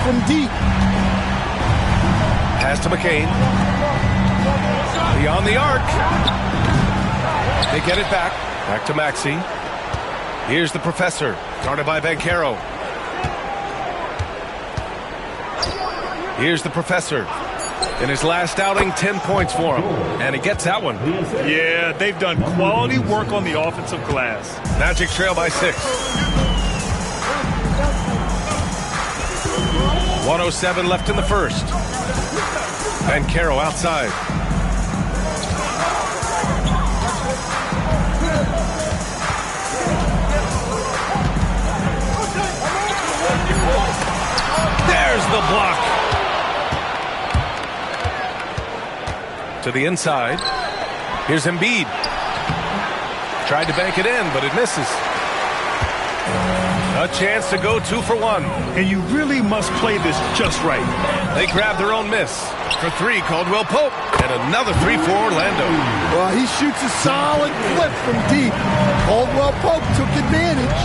from deep. Pass to McCain. Beyond the arc. They get it back. Back to Maxey. Here's the professor. Guarded by Bancaro. Here's the professor. In his last outing, 10 points for him. And he gets that one. Yeah, they've done quality work on the offensive glass. Magic trail by 6. 1:07 left in the first. Bancaro outside. There's the block. To the inside. Here's Embiid. Tried to bank it in, but it misses. A chance to go 2 for 1. And you really must play this just right. They grab their own miss. For 3, Caldwell Pope. And another 3 for Orlando. Well, he shoots a solid flip from deep. Caldwell Pope took advantage.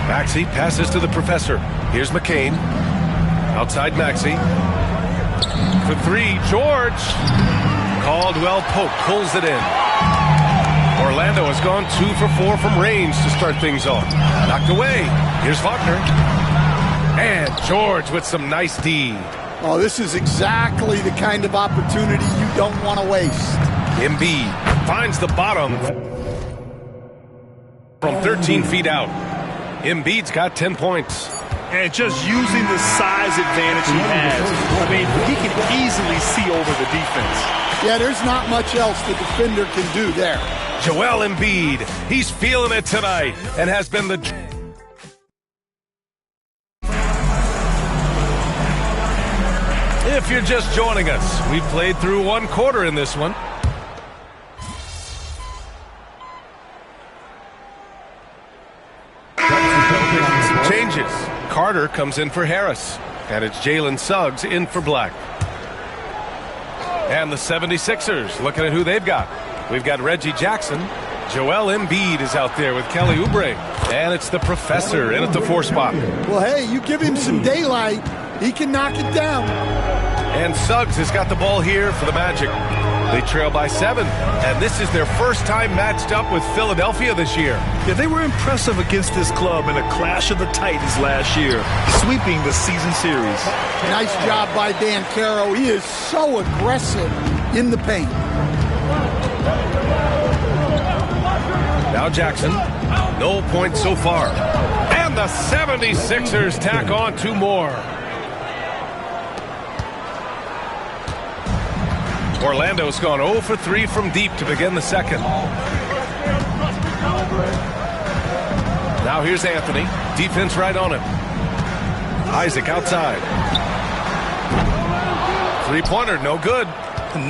Maxey passes to the professor. Here's McCain. Outside Maxey. For 3, George. Caldwell Pope pulls it in. Orlando has gone 2 for 4 from range to start things off. Knocked away. Here's Wagner. And George with some nice D. Oh, this is exactly the kind of opportunity you don't want to waste. Embiid finds the bottom from 13 feet out. Embiid's got 10 points. And just using the size advantage he has. I mean, he can easily see over the defense. Yeah, there's not much else the defender can do there. Joel Embiid, he's feeling it tonight and has been the... If you're just joining us, we've played through 1 quarter in this one. Changes. Carter comes in for Harris, and it's Jalen Suggs in for Black. And the 76ers, looking at who they've got. We've got Reggie Jackson. Joel Embiid is out there with Kelly Oubre. And it's the professor in at the 4 spot. Well, hey, you give him some daylight, he can knock it down. And Suggs has got the ball here for the Magic. They trail by 7. And this is their first time matched up with Philadelphia this year. Yeah, they were impressive against this club in a clash of the Titans last year, sweeping the season series. Nice job by Bancaro. He is so aggressive in the paint. Now Jackson. No points so far. And the 76ers tack on 2 more. Orlando's gone 0 for 3 from deep to begin the second. Now here's Anthony. Defense right on him. Isaac outside. 3-pointer, no good.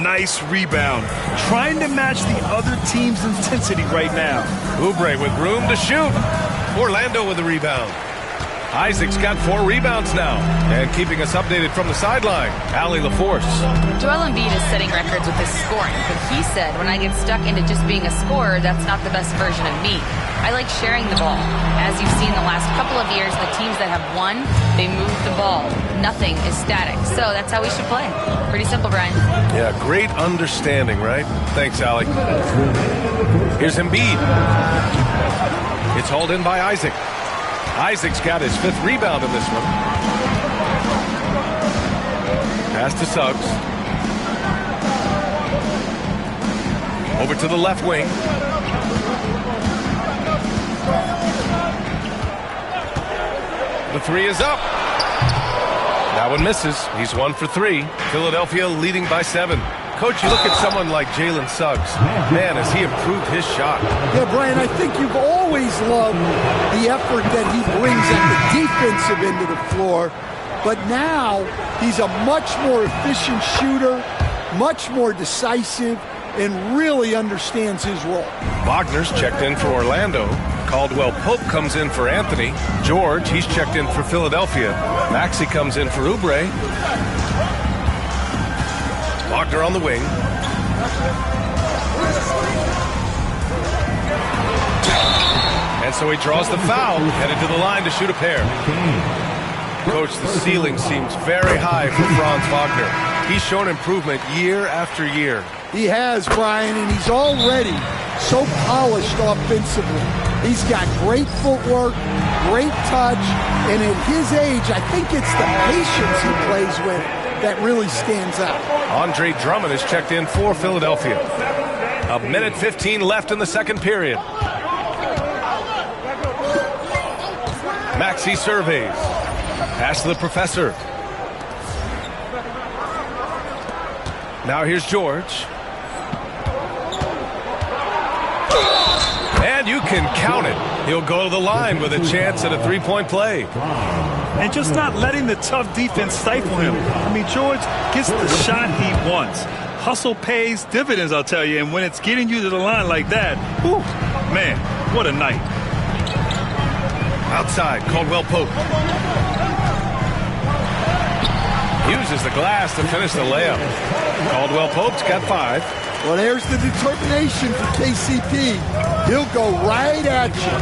Nice rebound. Trying to match the other team's intensity right now. Oubre with room to shoot. Orlando with the rebound. Isaac's got 4 rebounds now. And keeping us updated from the sideline, Allie LaForce. Joel Embiid is setting records with his scoring, but he said, when I get stuck into just being a scorer, that's not the best version of me. I like sharing the ball. As you've seen the last couple of years, the teams that have won, they move the ball. Nothing is static. So that's how we should play. Pretty simple, Brian. Yeah, great understanding, right? Thanks, Allie. Here's Embiid. It's hauled in by Isaac. Isaac's got his 5th rebound in this one. Pass to Suggs. Over to the left wing. The 3 is up. That one misses. He's 1 for 3. Philadelphia leading by 7. Coach, you look at someone like Jalen Suggs. Man, has he improved his shot. Yeah, Brian, I think you've always loved the effort that he brings at the defensive end of the floor. But now he's a much more efficient shooter, much more decisive, and really understands his role. Wagner's checked in for Orlando. Caldwell Pope comes in for Anthony. George, he's checked in for Philadelphia. Maxey comes in for Oubre. Wagner on the wing. And so he draws the foul, headed to the line to shoot a pair. Coach, the ceiling seems very high for Franz Wagner. He's shown improvement year after year. He has, Brian, and he's already so polished offensively. He's got great footwork, great touch, and at his age, I think it's the patience he plays with that really stands out. Andre Drummond is checked in for Philadelphia. 1:15 left in the second period. Maxey surveys. Pass to the professor. Now here's George. And you can count it. He'll go to the line with a chance at a three-point play. And just not letting the tough defense stifle him. I mean, George gets the shot he wants. Hustle pays dividends, I'll tell you. And when it's getting you to the line like that, whew, man, what a night. Outside, Caldwell Pope. Uses the glass to finish the layup. Caldwell Pope's got 5. Well, there's the determination for KCP. He'll go right at you.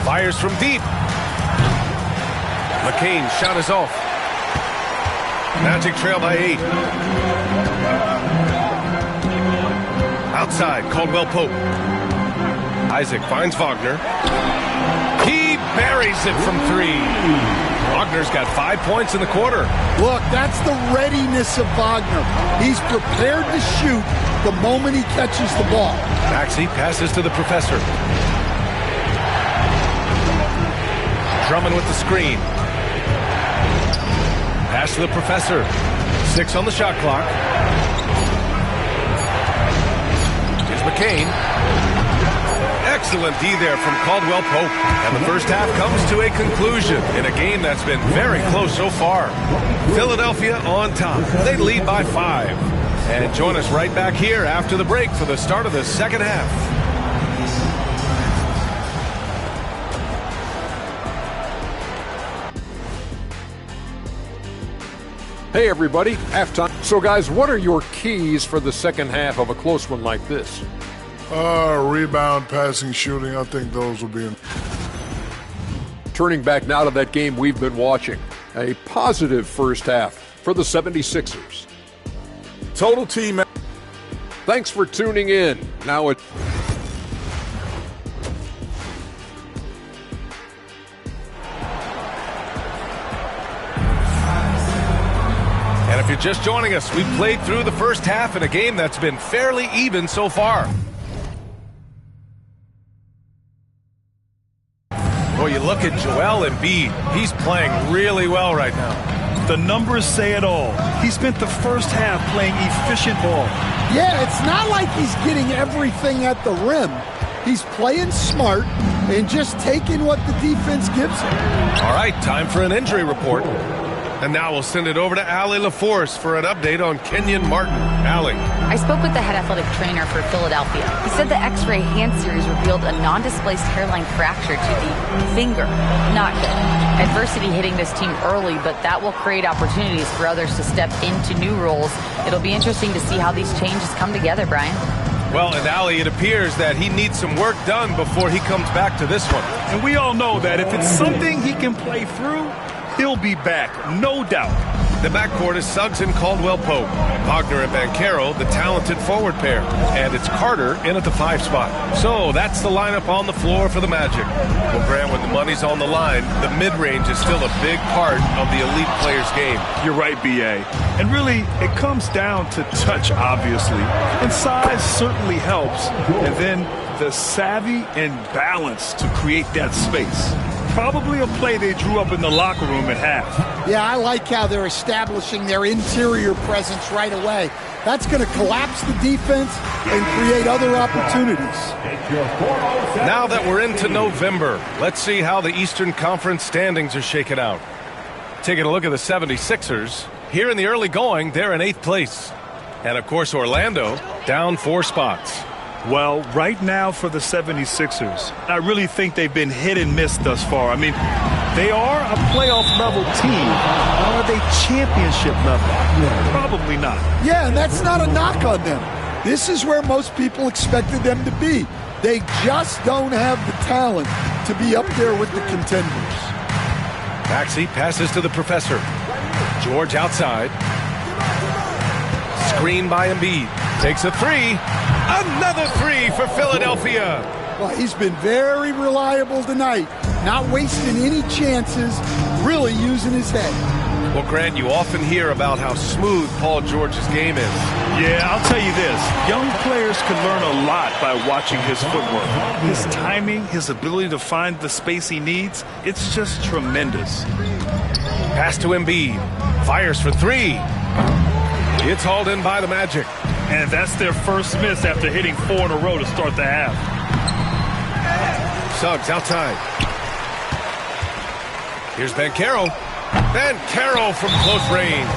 Fires from deep. McCain shot is off. Magic trail by 8. Outside, Caldwell Pope. Isaac finds Wagner. He buries it from 3. Wagner's got 5 points in the quarter. Look, that's the readiness of Wagner. He's prepared to shoot the moment he catches the ball. Maxey passes to the professor. Drummond with the screen. Pass to the professor. 6 on the shot clock. Here's McCain. Excellent D there from Caldwell Pope. And the first half comes to a conclusion in a game that's been very close so far. Philadelphia on top. They lead by 5. And join us right back here after the break for the start of the second half. Hey everybody, halftime. So guys, what are your keys for the second half of a close one like this? Rebound, passing, shooting. I think those will be in. Turning back now to that game we've been watching. A positive first half for the 76ers. Total team. Thanks for tuning in. Now it. And if you're just joining us, we've played through the first half in a game that's been fairly even so far. Well, you look at Joel Embiid. He's playing really well right now. The numbers say it all. He spent the first half playing efficient ball. Yeah, it's not like he's getting everything at the rim. He's playing smart and just taking what the defense gives him. All right, time for an injury report. And now we'll send it over to Allie LaForce for an update on Kenyon Martin. Allie. I spoke with the head athletic trainer for Philadelphia. He said the X-ray hand series revealed a non-displaced hairline fracture to the finger. Not good. Adversity hitting this team early, but that will create opportunities for others to step into new roles. It'll be interesting to see how these changes come together, Brian. Well, and Allie, it appears that he needs some work done before he comes back to this one. And we all know that if it's something he can play through, he'll be back, no doubt. The backcourt is Suggs and Caldwell Pope. Wagner and Banchero, the talented forward pair. And it's Carter in at the 5 spot. So that's the lineup on the floor for the Magic. Well, Grant, when the money's on the line, the mid-range is still a big part of the elite player's game. You're right, B.A. And really, it comes down to touch, obviously. And size certainly helps. And then the savvy and balance to create that space. Probably a play they drew up in the locker room at half. Yeah, I like how they're establishing their interior presence right away. That's going to collapse the defense and create other opportunities. Now that we're into November, let's see how the Eastern Conference standings are shaken out. Taking a look at the 76ers. Here in the early going, they're in 8th place. And, of course, Orlando down 4 spots. Well, right now for the 76ers, I really think they've been hit and miss thus far. I mean, they are a playoff-level team. Are they championship level? Probably not. Yeah, and that's not a knock on them. This is where most people expected them to be. They just don't have the talent to be up there with the contenders. Maxey passes to the professor. George outside. Screen by Embiid. Takes a three. Another three for Philadelphia. Well, he's been very reliable tonight. Not wasting any chances, really using his head. Well, Grant, you often hear about how smooth Paul George's game is. Yeah, I'll tell you this. Young players can learn a lot by watching his footwork. His timing, his ability to find the space he needs, it's just tremendous. Pass to Embiid. Fires for three. It's hauled in by the Magic. And that's their first miss after hitting 4 in a row to start the half. Suggs outside. Here's Banchero. Banchero from close range.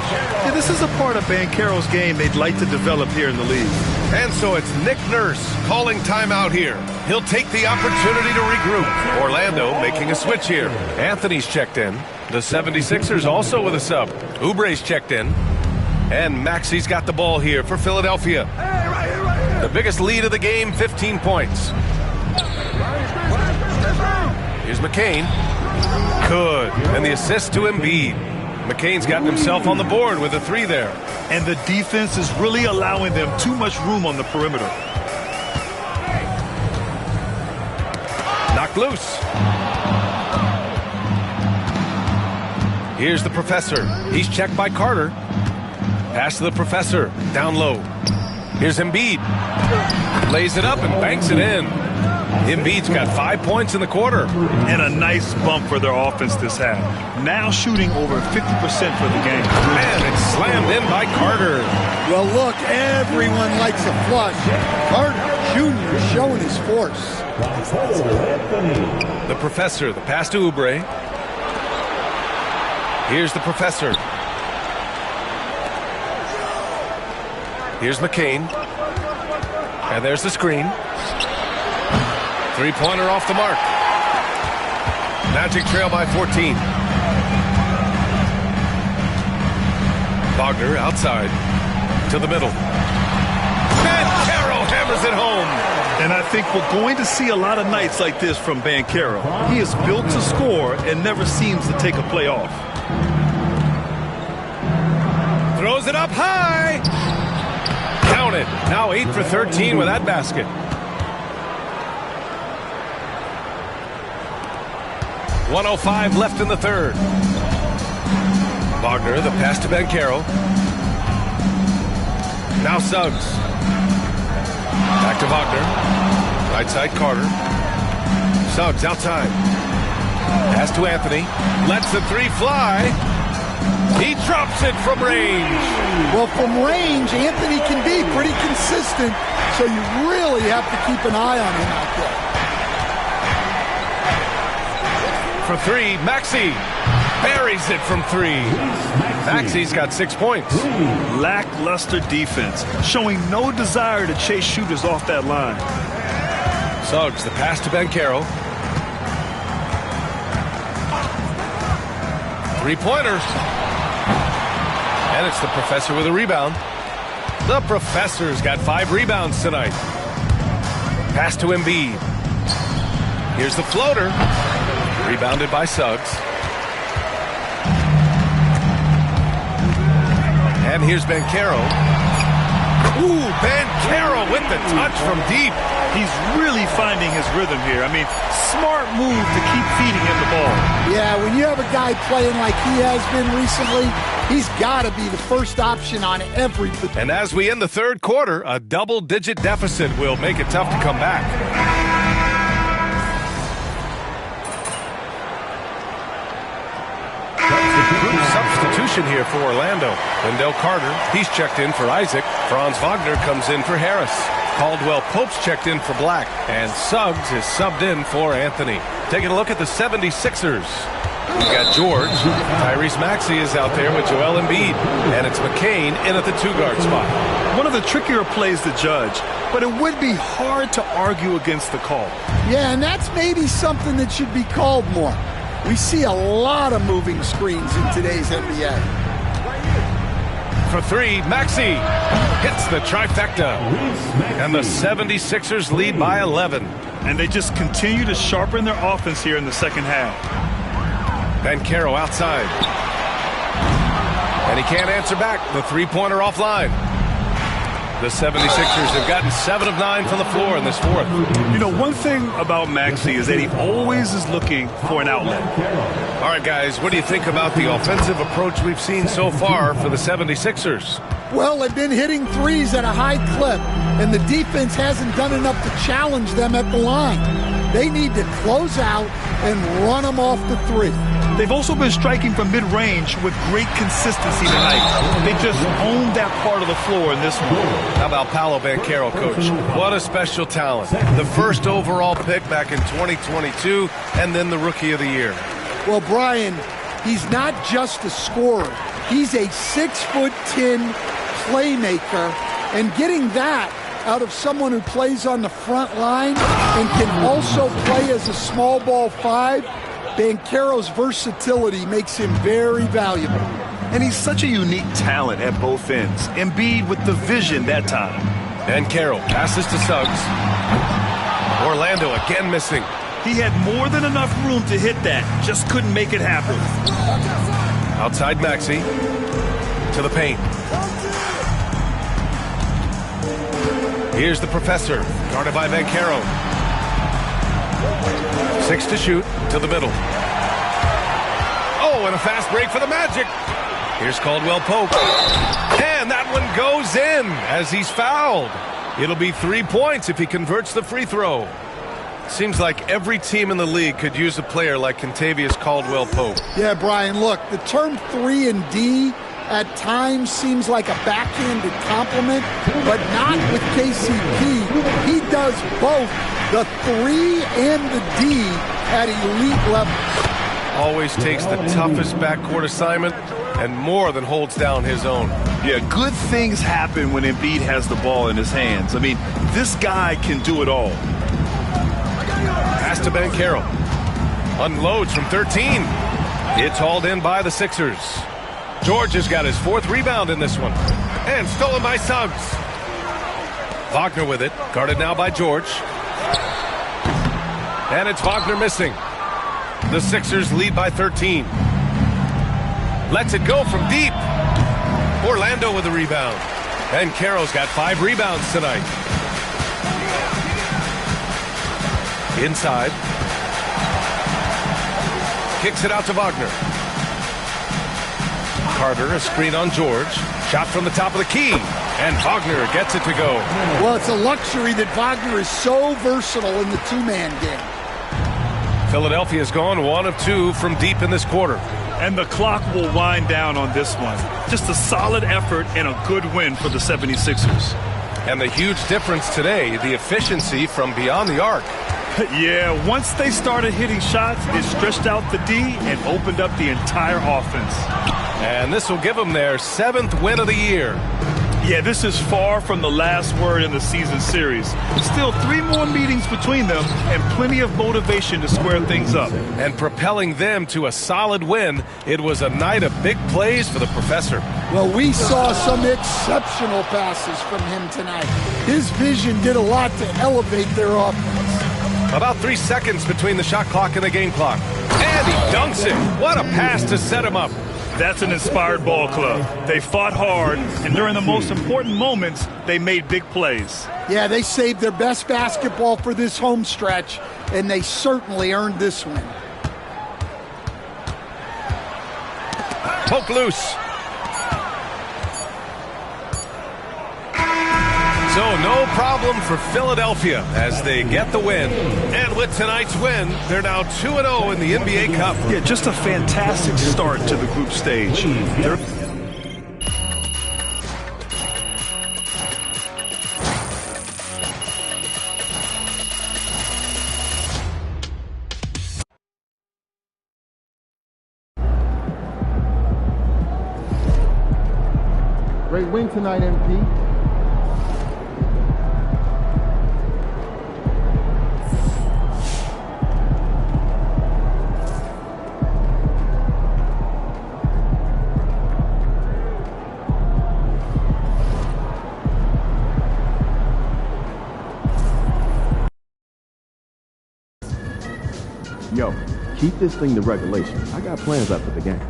Yeah, this is a part of Banchero's game they'd like to develop here in the league. And so it's Nick Nurse calling timeout here. He'll take the opportunity to regroup. Orlando making a switch here. Anthony's checked in. The 76ers also with a sub. Oubre's checked in. And Maxey's got the ball here for Philadelphia. The biggest lead of the game, 15 points. Here's McCain. Good. And the assist to Embiid. McCain's gotten himself on the board with a three there. And the defense is really allowing them too much room on the perimeter. Knocked loose. Here's the professor. He's checked by Carter. Pass to the professor. Down low. Here's Embiid. Lays it up and banks it in. Embiid's got 5 points in the quarter. And a nice bump for their offense this half. Now shooting over 50% for the game. Man, it's slammed in by Carter. Well, look, everyone likes a flush. Carter Jr. showing his force. The professor, the pass to Oubre. Here's the professor. Here's McCain. And there's the screen. Three-pointer off the mark. Magic trail by 14. Wagner outside to the middle. Banchero hammers it home. And I think we're going to see a lot of nights like this from Banchero. He is built to score and never seems to take a play off. Throws it up high. Count it. Now 8 for 13 with that basket. 1:05 left in the third. Wagner, the pass to Banchero. Now Suggs. Back to Wagner. Right side Carter. Suggs outside. Pass to Anthony. Lets the three fly. He drops it from range. Well, from range, Anthony can be pretty consistent, so you really have to keep an eye on him out there. For three, Maxey buries it from three. Maxey's got 6 points. Lackluster defense, showing no desire to chase shooters off that line. Suggs, the pass to Banchero. Three-pointer. And it's the professor with a rebound. The professor's got 5 rebounds tonight. Pass to Embiid. Here's the floater. Rebounded by Suggs. And here's Banchero. Ooh, Banchero with the touch from deep. He's really finding his rhythm here. I mean, smart move to keep feeding him the ball. Yeah, when you have a guy playing like he has been recently, he's got to be the first option on every position. And as we end the third quarter, a double-digit deficit will make it tough to come back. Substitution here for Orlando. Wendell Carter, he's checked in for Isaac. Franz Wagner comes in for Harris. Caldwell Pope's checked in for Black. And Suggs is subbed in for Anthony. Taking a look at the 76ers. We've got George. Tyrese Maxey is out there with Joel Embiid. And it's McCain in at the two-guard spot. One of the trickier plays to judge, but it would be hard to argue against the call. Yeah, and that's maybe something that should be called more. We see a lot of moving screens in today's NBA. For three, Maxey hits the trifecta. And the 76ers lead by 11. And they just continue to sharpen their offense here in the second half. Banchero outside. And he can't answer back. The three-pointer offline. The 76ers have gotten 7 of 9 from the floor in this fourth. You know, one thing about Maxey is that he always is looking for an outlet. All right, guys, what do you think about the offensive approach we've seen so far for the 76ers? Well, they've been hitting threes at a high clip, and the defense hasn't done enough to challenge them at the line. They need to close out and run them off the three. They've also been striking from mid-range with great consistency tonight. They just owned that part of the floor in this one. How about Paolo Banchero, Coach? What a special talent. The first overall pick back in 2022, and then the Rookie of the Year. Well, Brian, he's not just a scorer. He's a 6'10" playmaker, and getting that out of someone who plays on the front line and can also play as a small ball 5, Banchero's versatility makes him very valuable. And he's such a unique talent at both ends. Embiid with the vision that time. Banchero passes to Suggs. Orlando again missing. He had more than enough room to hit that, just couldn't make it happen. Outside Maxey to the paint. Here's the Professor, guarded by Banchero. 6 to shoot, to the middle. Oh, and a fast break for the Magic. Here's Caldwell Pope. And that one goes in as he's fouled. It'll be 3 points if he converts the free throw. Seems like every team in the league could use a player like Kentavious Caldwell Pope. Yeah, Brian, look, the term 3 and D at times seems like a backhanded compliment, but not with KCP. He does both the 3 and the D at elite levels. Always takes the toughest backcourt assignment and more than holds down his own. Yeah, good things happen when Embiid has the ball in his hands. I mean, this guy can do it all. Pass to Banchero. Unloads from 13. It's hauled in by the Sixers. George has got his 4th rebound in this one. And stolen by Suggs. Wagner with it. Guarded now by George. And it's Wagner missing. The Sixers lead by 13. Lets it go from deep. Orlando with the rebound. And Banchero's got 5 rebounds tonight. Inside. Kicks it out to Wagner. Carter, a screen on George. Shot from the top of the key. And Wagner gets it to go. Well, it's a luxury that Wagner is so versatile in the two-man game. Philadelphia's gone 1 of 2 from deep in this quarter. And the clock will wind down on this one. Just a solid effort and a good win for the 76ers. And the huge difference today, the efficiency from beyond the arc. Yeah, once they started hitting shots, it stretched out the D and opened up the entire offense. And this will give them their 7th win of the year. Yeah, this is far from the last word in the season series. Still 3 more meetings between them and plenty of motivation to square things up. And propelling them to a solid win, it was a night of big plays for the Professor. Well, we saw some exceptional passes from him tonight. His vision did a lot to elevate their offense. About 3 seconds between the shot clock and the game clock. And he dunks it. What a pass to set him up. That's an inspired ball club. They fought hard, and during the most important moments, they made big plays. Yeah, they saved their best basketball for this home stretch, and they certainly earned this win. Poke loose. So no problem for Philadelphia as they get the win. And with tonight's win, they're now 2-0 in the NBA Cup. Yeah, just a fantastic start to the group stage. Great win tonight, MP. Yo, keep this thing to regulation. I got plans after the game.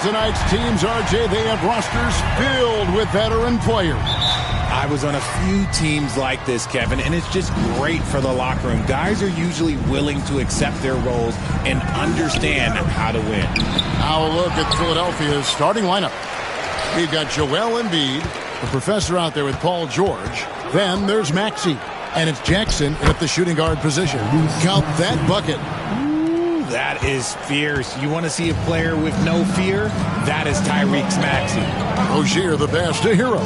Tonight's teams, RJ, they have rosters filled with veteran players. I was on a few teams like this, Kevin, and it's just great for the locker room. Guys are usually willing to accept their roles and understand how to win. Now a look at Philadelphia's starting lineup. We've got Joel Embiid, the professor out there with Paul George. Then there's Maxey, and it's Jackson at the shooting guard position. Count that bucket. That is fierce. You want to see a player with no fear? That is Tyrese Maxey. Rozier, the pass to Hero.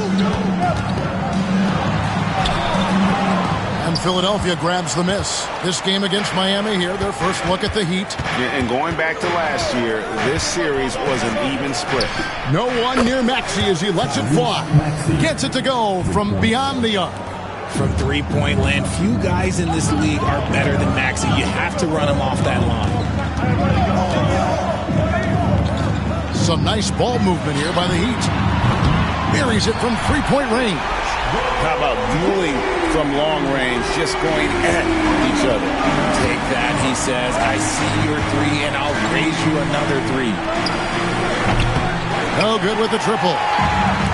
And Philadelphia grabs the miss. This game against Miami here, their first look at the Heat. And going back to last year, this series was an even split. No one near Maxey as he lets it fly. Gets it to go from beyond the arc. From three-point land, few guys in this league are better than Maxey. You have to run him off that line. Some nice ball movement here by the Heat. Buries it from three-point range. How about dueling from long range, just going at each other? Take that, he says. I see your three, and I'll raise you another three. No good with the triple.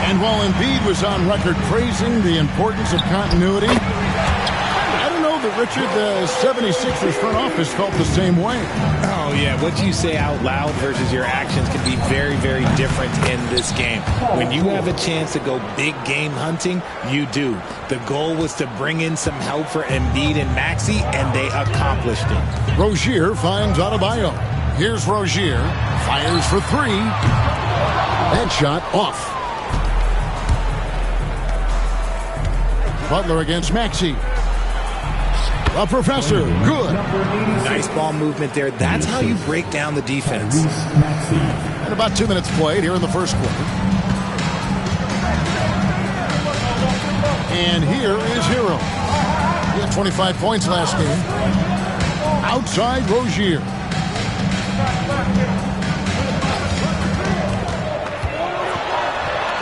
And while Embiid was on record praising the importance of continuity, I don't know that Richard, the 76ers front office felt the same way. Oh, yeah. What you say out loud versus your actions can be very, very different in this game. When you have a chance to go big game hunting, you do. The goal was to bring in some help for Embiid and Maxey, and they accomplished it. Rozier finds Adebayo. Here's Rozier. Fires for three. That shot off. Butler against Maxey. The professor, good. Nice ball movement there. That's how you break down the defense. And about 2 minutes played here in the first quarter. And here is Hero. He had 25 points last game. Outside Rozier.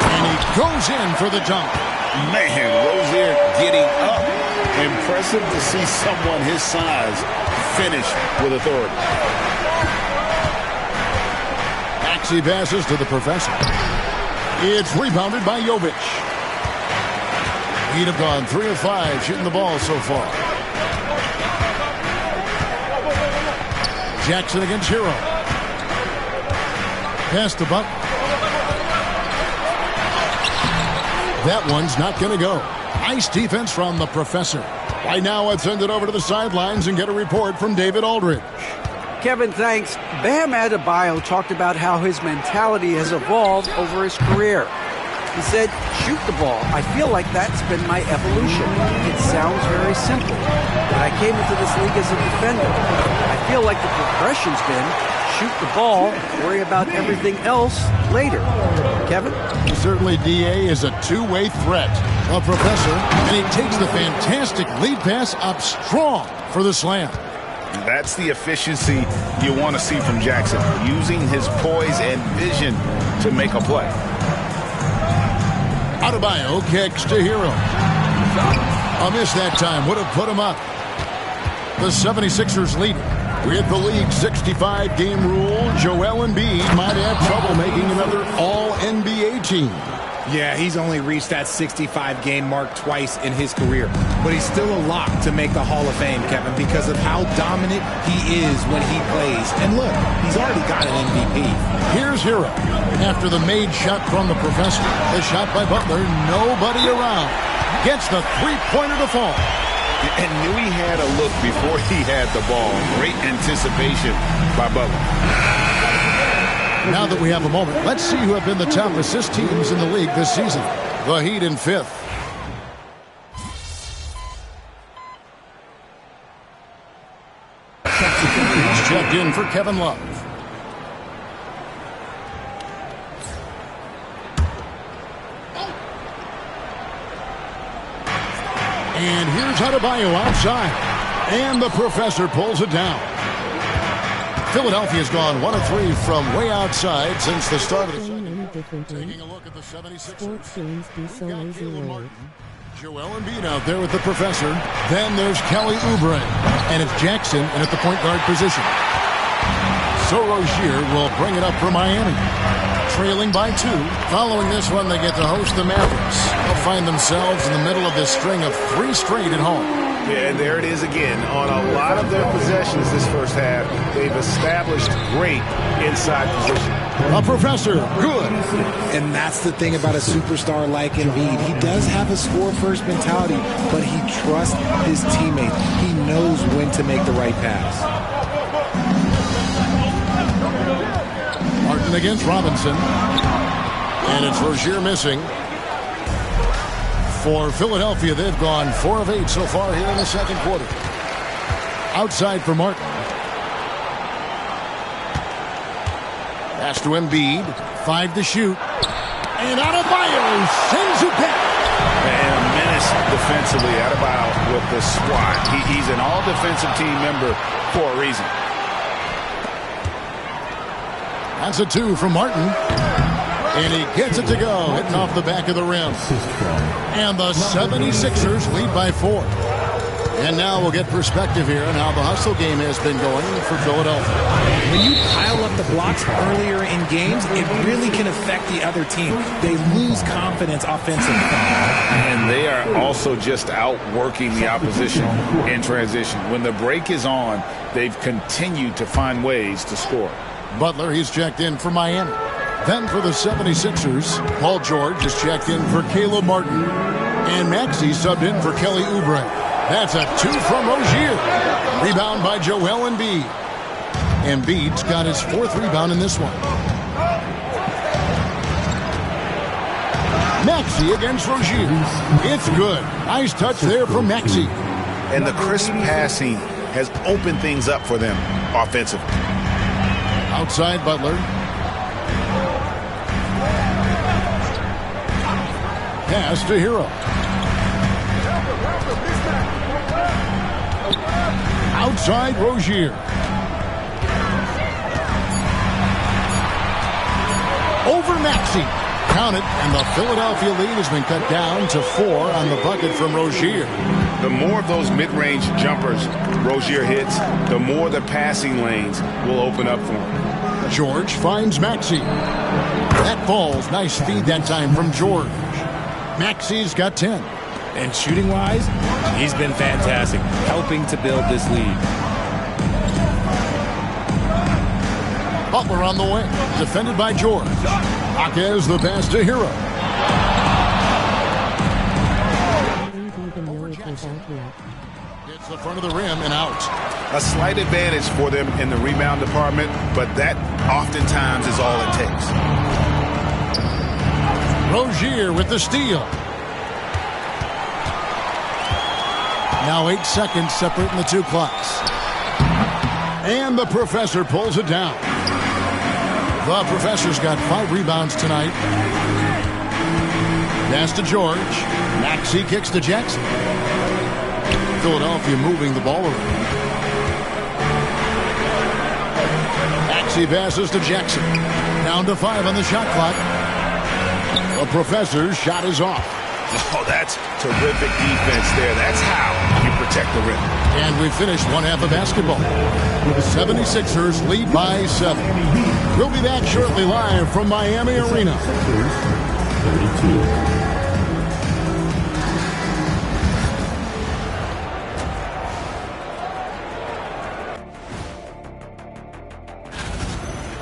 And he goes in for the dunk. Man, Rozier getting up. Impressive to see someone his size finish with authority. Maxey passes to the professor. It's rebounded by Jovic. He'd have gone 3 of 5 shooting the ball so far. Jackson against Hero. Pass to Buck. That one's not going to go. Nice defense from the professor. Right now, let's send it over to the sidelines and get a report from David Aldridge. Kevin, thanks. Bam Adebayo talked about how his mentality has evolved over his career. He said, shoot the ball. I feel like that's been my evolution. It sounds very simple. When I came into this league as a defender, I feel like the progression's been shoot the ball, worry about everything else later. Kevin? Certainly, D.A. is a two-way threat. A professor, and he takes the fantastic lead pass up strong for the slam. That's the efficiency you want to see from Jackson, using his poise and vision to make a play. Adebayo kicks to Hero. A miss that time would have put him up. The 76ers lead it. With the league's 65-game rule, Joel Embiid might have trouble making another All-NBA team. Yeah, he's only reached that 65-game mark twice in his career. But he's still a lock to make the Hall of Fame, Kevin, because of how dominant he is when he plays. And look, he's already got an MVP. Here's Hero. After the made shot from the professor, the shot by Butler, nobody around. Gets the three-pointer to fall. And knew he had a look before he had the ball. Great anticipation by Butler. Now that we have a moment, let's see who have been the top assist teams in the league this season. The Heat in 5th. He's checked in for Kevin Love. And here's Adebayo outside. And the professor pulls it down. Philadelphia's gone 1 of 3 from way outside since the start of the second. Taking a look at the 76ers. Joel Embiid out there with the professor. Then there's Kelly Oubre. And it's Jackson in at the point guard position. So Rozier will bring it up for Miami. Trailing by 2. Following this one, they get to host the Mavericks. They'll find themselves in the middle of this string of 3 straight at home. Yeah, and there it is again. On a lot of their possessions this first half, they've established great inside position. A professor, good. And that's the thing about a superstar like Embiid. He does have a score-first mentality, but he trusts his teammates. He knows when to make the right pass. Martin against Robinson. And it's Rozier missing. For Philadelphia, they've gone 4 of 8 so far here in the second quarter. Outside for Martin. Pass to Embiid. 5 to shoot. And Adebayo sends it back. And a menace defensively. Adebayo with the squat. He's an all-defensive team member for a reason. That's a 2 from Martin. And he gets it to go, hitting off the back of the rim. And the 76ers lead by 4. And now we'll get perspective here on how the hustle game has been going for Philadelphia. When you pile up the blocks earlier in games, it really can affect the other team. They lose confidence offensively. And they are also just outworking the opposition in transition. When the break is on, they've continued to find ways to score. Butler, he's checked in for Miami. Then for the 76ers, Paul George is checked in for Caleb Martin. And Maxey subbed in for Kelly Oubre. That's a 2 from Rozier. Rebound by Joel Embiid. Embiid's got his 4th rebound in this one. Maxey against Rozier. It's good. Nice touch there from Maxey. And the crisp passing has opened things up for them offensively. Outside Butler. Pass to Hero. Outside Rozier. Over Maxey. Count it, and the Philadelphia lead has been cut down to 4 on the bucket from Rozier. The more of those mid-range jumpers Rozier hits, the more the passing lanes will open up for him. George finds Maxey. That falls. Nice feed that time from George. Maxey's got 10. And shooting-wise, he's been fantastic, helping to build this lead. Butler on the wing, defended by George. Jaquez the pass to Hero. Hits the front of the rim and out. A slight advantage for them in the rebound department, but that oftentimes is all it takes. Rozier with the steal. Now 8 seconds separating the 2 clocks. And the professor pulls it down. The professor's got 5 rebounds tonight. Pass to George. Maxey kicks to Jackson. Philadelphia moving the ball around. Maxey passes to Jackson. Down to 5 on the shot clock. The professor's shot is off. Oh, that's terrific defense there. That's how you protect the rim. And we finished one half of basketball. The 76ers lead by 7. We'll be back shortly live from Miami Arena. 32.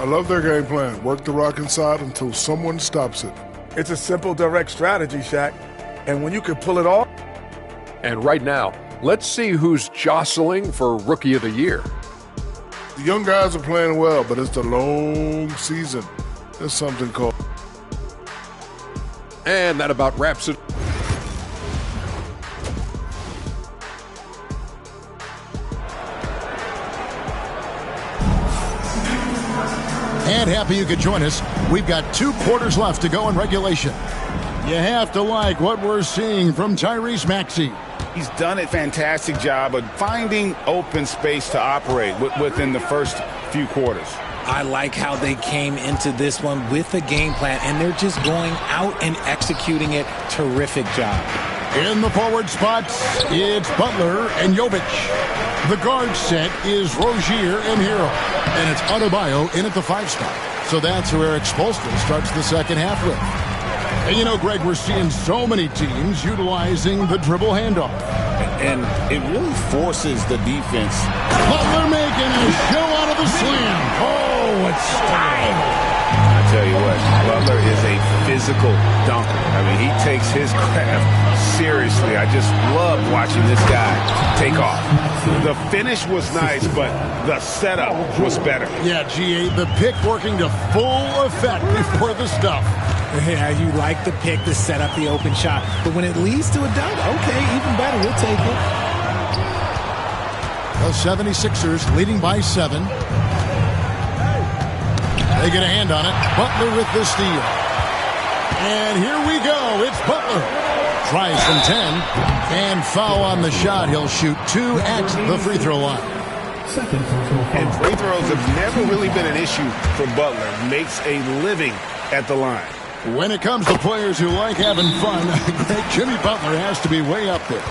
I love their game plan. Work the rock inside until someone stops it. It's a simple, direct strategy, Shaq. And when you can pull it off. And right now, let's see who's jostling for Rookie of the Year. The young guys are playing well, but it's the long season. There's something called. And that about wraps it. And happy you could join us. We've got 2 quarters left to go in regulation. You have to like what we're seeing from Tyrese Maxey. He's done a fantastic job of finding open space to operate within the first few quarters. I like how they came into this one with a game plan, and they're just going out and executing it. Terrific job. In the forward spots, it's Butler and Jovic. The guard set is Rozier and Hero. And it's Adebayo in at the 5 spot. So that's who Eric Spoelstra starts the second half with. And you know, Greg, we're seeing so many teams utilizing the dribble handoff. And it really forces the defense. Butler making a show out of the slam. Oh, it's style. I tell you what, Butler is a physical dunker. I mean, he takes his craft seriously. I just love watching this guy take off. The finish was nice, but the setup was better. Yeah, G8, the pick working to full effect before the stuff. Yeah, you like the pick to set up the open shot. But when it leads to a dunk, okay, even better. We'll take it. The 76ers leading by 7. They get a hand on it. Butler with the steal. And here we go. It's Butler. Tries from 10. And foul on the shot. He'll shoot 2 at the free throw line. And free throws have never really been an issue for Butler. Makes a living at the line. When it comes to players who like having fun, Jimmy Butler has to be way up there.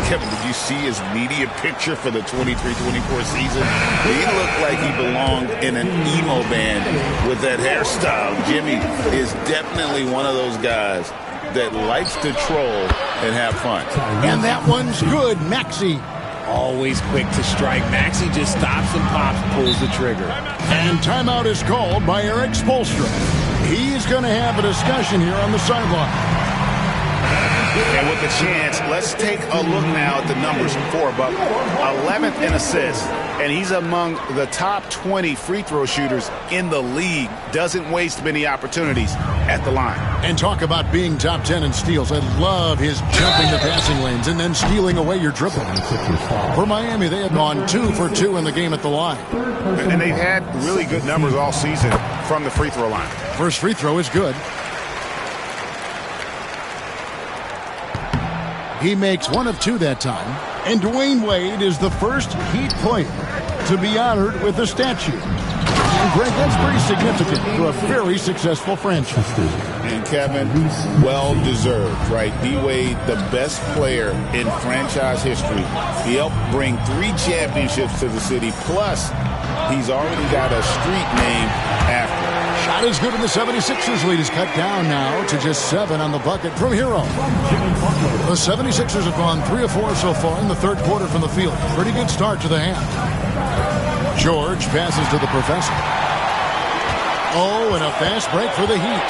Kevin, did you see his media picture for the 23-24 season? He looked like he belonged in an emo band with that hairstyle. Jimmy is definitely one of those guys that likes to troll and have fun. And that one's good, Maxey. Always quick to strike. Maxey just stops and pops, pulls the trigger. And timeout is called by Eric Spoelstra. He's going to have a discussion here on the sideline. And with the chance, let's take a look now at the numbers for Butler. 11th in assists, and he's among the top 20 free throw shooters in the league. Doesn't waste many opportunities at the line. And talk about being top 10 in steals. I love his jumping the passing lanes and then stealing away your dribble. For Miami, they have gone 2 for 2 in the game at the line. And they've had really good numbers all season from the free throw line. First free throw is good. He makes 1 of 2 that time. And Dwayne Wade is the first Heat player to be honored with a statue. And Greg, that's pretty significant for a very successful franchise. And Kevin, well-deserved, right? D-Wade, the best player in franchise history. He helped bring 3 championships to the city, plus he's already got a street named after him. Shot is good, and the 76ers lead is cut down now to just 7 on the bucket from Hero. The 76ers have gone 3 of 4 so far in the third quarter from the field. Pretty good start to the half. George passes to the professor. Oh, and a fast break for the Heat.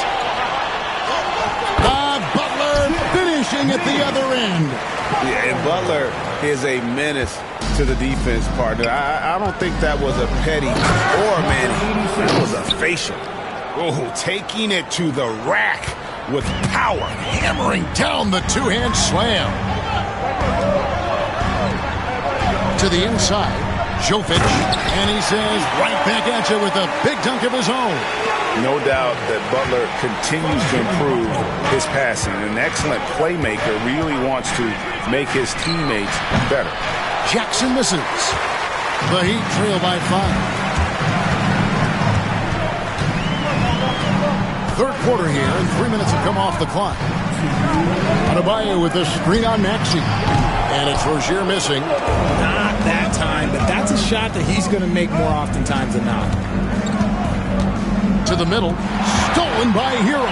Butler finishing at the other end. Yeah, and Butler is a menace to the defense partner. I don't think that was a petty or a man. That was a facial. Oh, taking it to the rack with power. Hammering down the two-hand slam. To the inside, Jovic, and he says right back at you with a big dunk of his own. No doubt that Butler continues to improve his passing. An excellent playmaker, really wants to make his teammates better. Jackson misses. The Heat trail by 5. Third quarter here, and 3 minutes have come off the clock. Adebayo with the screen on Maxey. And it's Rozier missing. Not that time, but that's a shot that he's going to make more oftentimes than not. To the middle. Stolen by Hero.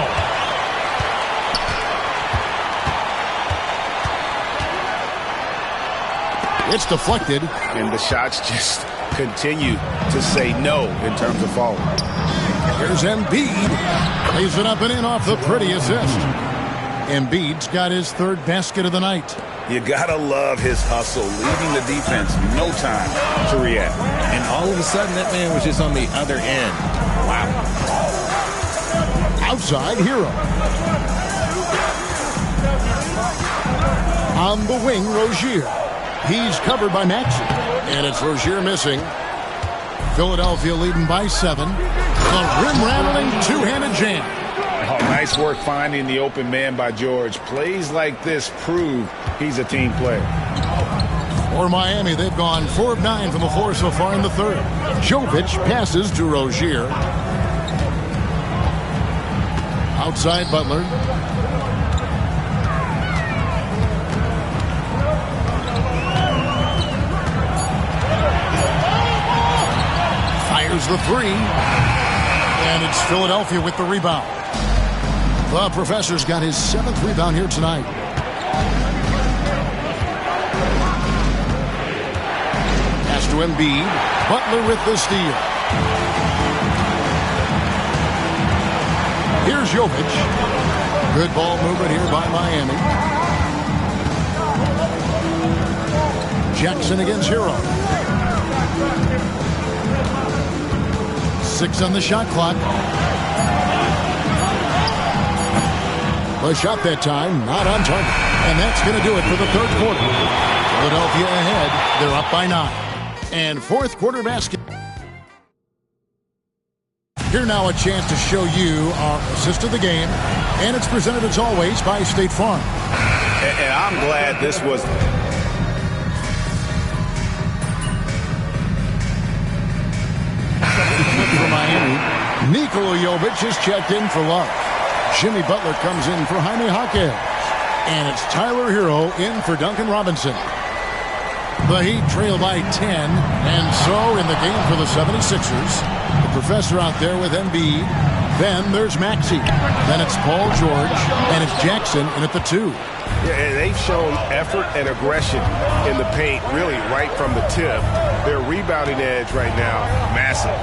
It's deflected. And the shots just continue to say no in terms of falling. Here's Embiid. Lays it up and in off the pretty assist. Embiid's got his third basket of the night. You gotta love his hustle, leaving the defense no time to react. And all of a sudden, that man was just on the other end. Wow. Outside, Hero. On the wing, Rozier. He's covered by Maxey. And it's Rozier missing. Philadelphia leading by 7. The rim-rattling two-handed jam. Oh, nice work finding the open man by George. Plays like this prove he's a team player. For Miami, they've gone 4 of 9 from the floor so far in the third. Jovic passes to Rozier. Outside Butler. Fires the three. And it's Philadelphia with the rebound. The Professor's got his 7th rebound here tonight. Pass to Embiid. Butler with the steal. Here's Jovic. Good ball movement here by Miami. Jackson against Hero. 6 on the shot clock. A shot that time, not on target. And that's going to do it for the third quarter. Philadelphia ahead. They're up by 9. And fourth quarter basket. Here now a chance to show you our assist of the game. And it's presented as always by State Farm. And I'm glad this was... For Miami, Nikola Jovic is checked in for Love. Jimmy Butler comes in for Jaime Jaquez. And it's Tyler Hero in for Duncan Robinson. The Heat trail by 10. And so in the game for the 76ers, the Professor out there with Embiid. Then there's Maxey. Then it's Paul George. And it's Jackson in at the 2. Yeah, and they've shown effort and aggression in the paint really right from the tip. Their rebounding edge right now, massive.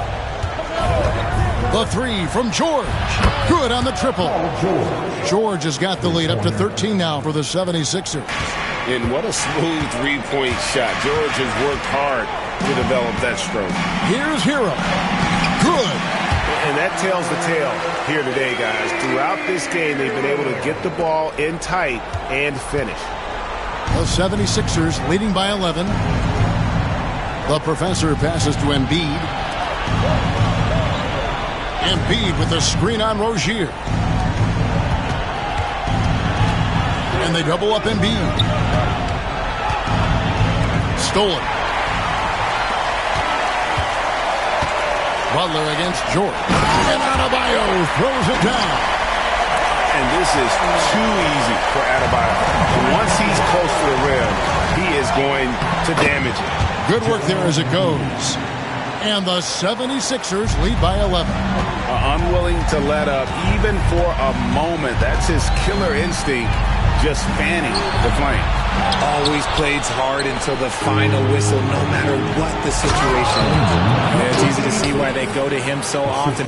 The 3 from George. Good on the triple. George has got the lead up to 13 now for the 76ers. And what a smooth three-point shot. George has worked hard to develop that stroke. Here's Hero. Good. And that tells the tale here today, guys. Throughout this game, they've been able to get the ball in tight and finish. The 76ers leading by 11. The Professor passes to Embiid. Embiid with the screen on Rozier. And they double up Embiid. Stolen. Butler against George. And Adebayo throws it down. And this is too easy for Adebayo. Once he's close to the rim, he is going to damage it. Good work there as it goes. And the 76ers lead by 11. Unwilling to let up even for a moment. That's his killer instinct, just fanning the flame. Always plays hard until the final whistle, no matter what the situation is. And it's easy to see why they go to him so often.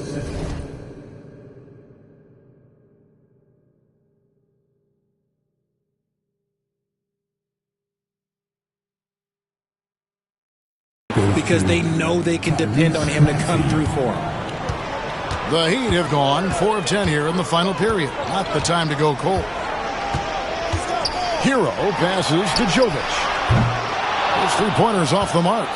Because they know they can depend on him to come through for them. The Heat have gone 4 of 10 here in the final period. Not the time to go cold. Hero passes to Jovic. Those 3-pointers off the mark.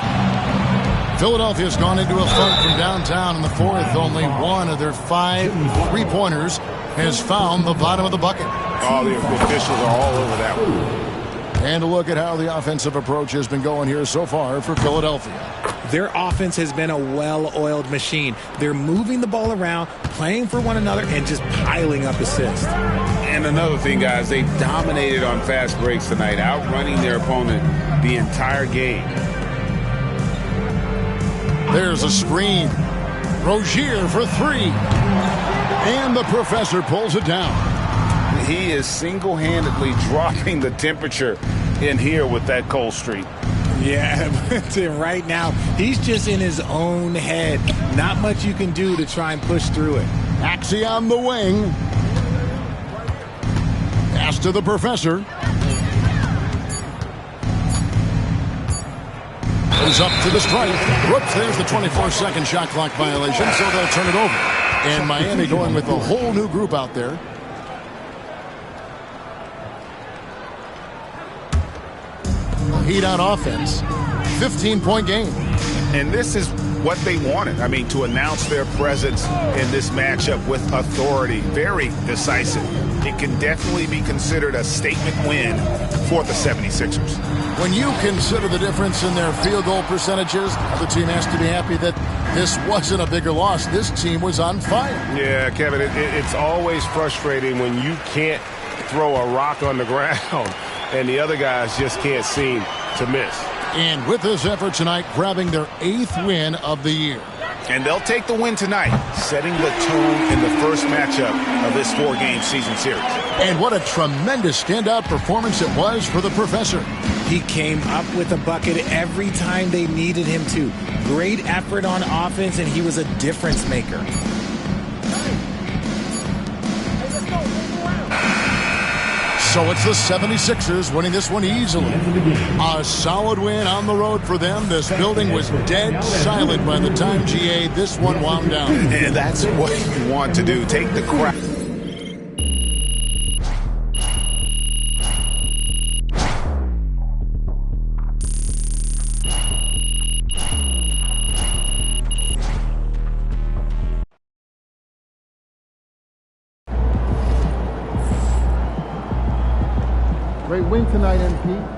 Philadelphia's gone into a funk from downtown in the fourth. Only one of their 5 3-pointers has found the bottom of the bucket. All the officials are all over that one. And a look at how the offensive approach has been going here so far for Philadelphia. their offense has been a well-oiled machine. They're moving the ball around, playing for one another, and just piling up assists. And another thing, guys, they dominated on fast breaks tonight, outrunning their opponent the entire game. There's a screen. Rozier for three. And the professor pulls it down. He is single-handedly dropping the temperature in here with that cold streak. Yeah, but right now, he's just in his own head. Not much you can do to try and push through it. Maxey on the wing. Pass to the professor. Goes up to the strike. Whoops, there's the 24-second shot clock violation, so they'll turn it over. And Miami going with a whole new group out there. Heat on offense. 15-point game. And this is what they wanted. I mean, to announce their presence in this matchup with authority. Very decisive. It can definitely be considered a statement win for the 76ers. When you consider the difference in their field goal percentages, the team has to be happy that this wasn't a bigger loss. This team was on fire. Yeah, Kevin, it's always frustrating when you can't throw a rock on the ground and the other guys just can't seem to miss. And with this effort tonight, grabbing their 8th win of the year. And they'll take the win tonight, setting the tone in the first matchup of this 4-game season series. And what a tremendous standout performance it was for the professor. He came up with a bucket every time they needed him to. Great effort on offense, and he was a difference maker. So it's the 76ers winning this one easily. A solid win on the road for them. This building was dead silent by the time, GA, this one wound down. And that's what you want to do. Take the crowd. Great win tonight, MP.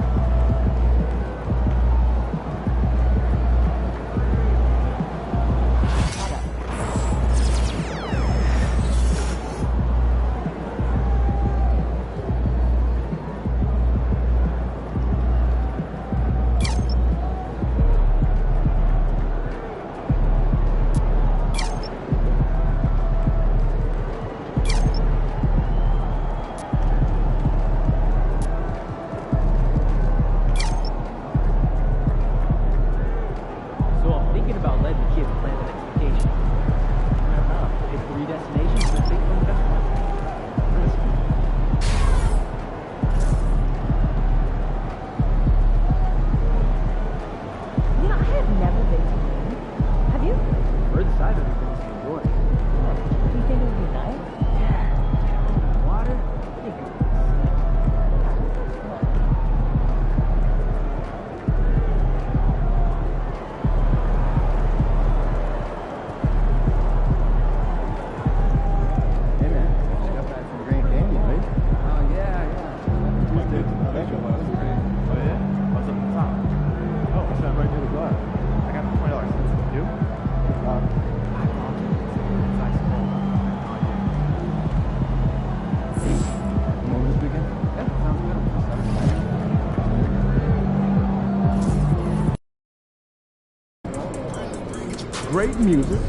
Great music,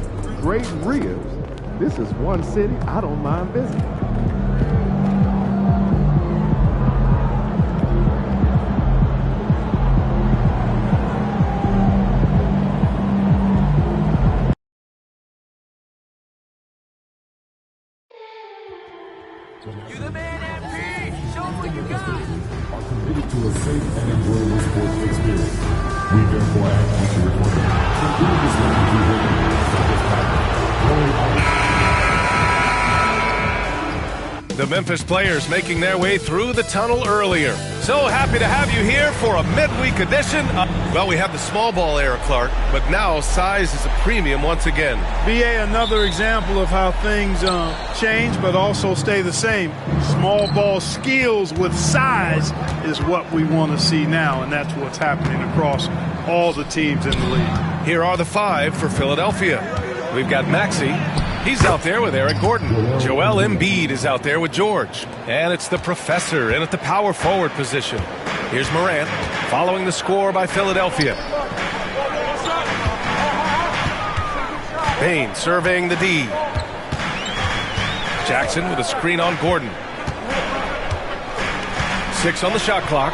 great ribs. This is one city I don't mind visiting. You the man, MP! Show them what you got! Are committed to a safe and enjoyable sports experience. We therefore ask you to record this The Memphis players making their way through the tunnel earlier. So happy to have you here for a midweek edition. Well, we have the small ball era, Clark, but now size is a premium once again. BA, another example of how things change but also stay the same. Small ball skills with size is what we want to see now, and that's what's happening across all the teams in the league. Here are the 5 for Philadelphia. We've got Maxey. He's out there with Eric Gordon. Joel Embiid is out there with George. And it's the professor in at the power forward position. Here's Morant following the score by Philadelphia. Bane surveying the D. Jackson with a screen on Gordon. 6 on the shot clock.